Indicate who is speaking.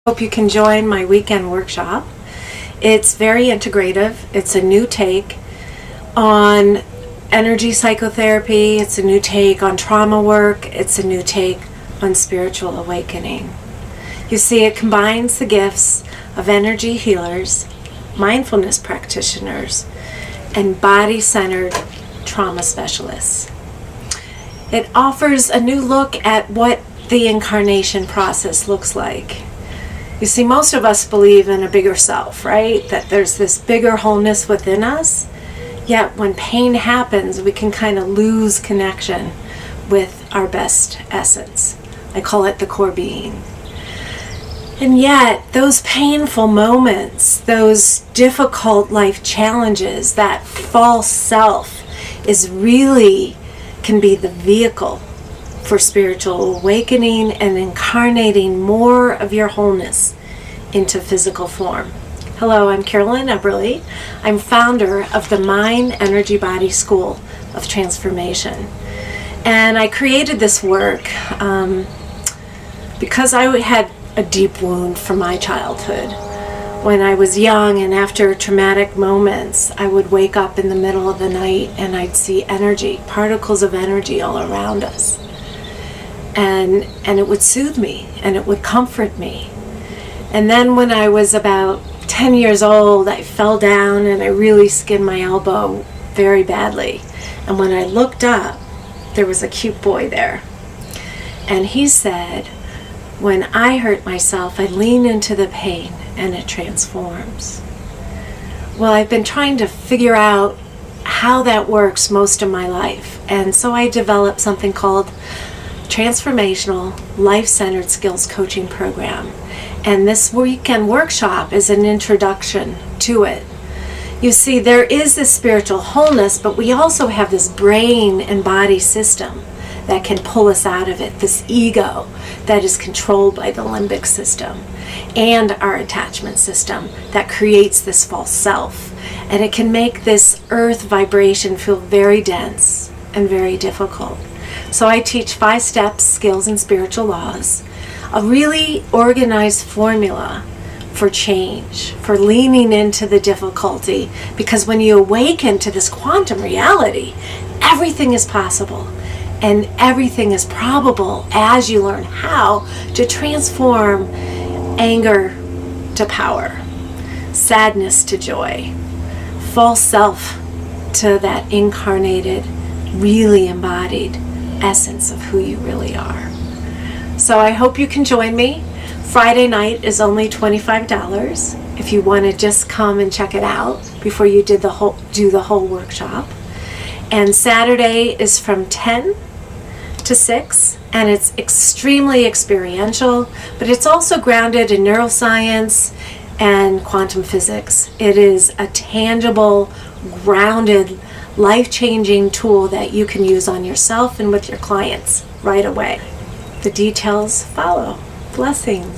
Speaker 1: Hope you can join my weekend workshop. It's very integrative. It's a new take on energy psychotherapy. It's a new take on trauma work. It's a new take on spiritual awakening. You see, it combines the gifts of energy healers, mindfulness practitioners, and body-centered trauma specialists. It offers a new look at what the incarnation process looks like. You see, most of us believe in a bigger self, right? That there's this bigger wholeness within us. Yet when pain happens, we can kind of lose connection with our best essence. I call it the core being. And yet, those painful moments, those difficult life challenges, that false self can be the vehicle for spiritual awakening and incarnating more of your wholeness into physical form. Hello, I'm Carolyn Eberly. I'm founder of the Mind Energy Body School of Transformation. And I created this work because I had a deep wound from my childhood. When I was young and after traumatic moments, I would wake up in the middle of the night and I'd see energy, particles of energy all around us. And it would soothe me and it would comfort me. And then when I was about 10 years old, I fell down and I really skinned my elbow very badly. And when I looked up, there was a cute boy there. And he said, when I hurt myself, I lean into the pain and it transforms. Well, I've been trying to figure out how that works most of my life. And so I developed something called Transformational Life-Centered Skills Coaching Program. And this weekend workshop is an introduction to it. You see, there is this spiritual wholeness, but we also have this brain and body system that can pull us out of it, this ego that is controlled by the limbic system and our attachment system that creates this false self. And it can make this earth vibration feel very dense and very difficult. So I teach 5 steps, skills, and spiritual laws, a really organized formula for change, for leaning into the difficulty, because when you awaken to this quantum reality, everything is possible and everything is probable as you learn how to transform anger to power, sadness to joy, false self to that incarnated, really embodied essence of who you really are. So I hope you can join me. Friday night is only $25 if you want to just come and check it out before you do the whole workshop. And Saturday is from 10 to 6, and it's extremely experiential, but it's also grounded in neuroscience and quantum physics. It is a tangible, grounded, life-changing tool that you can use on yourself and with your clients right away. The details follow. Blessings.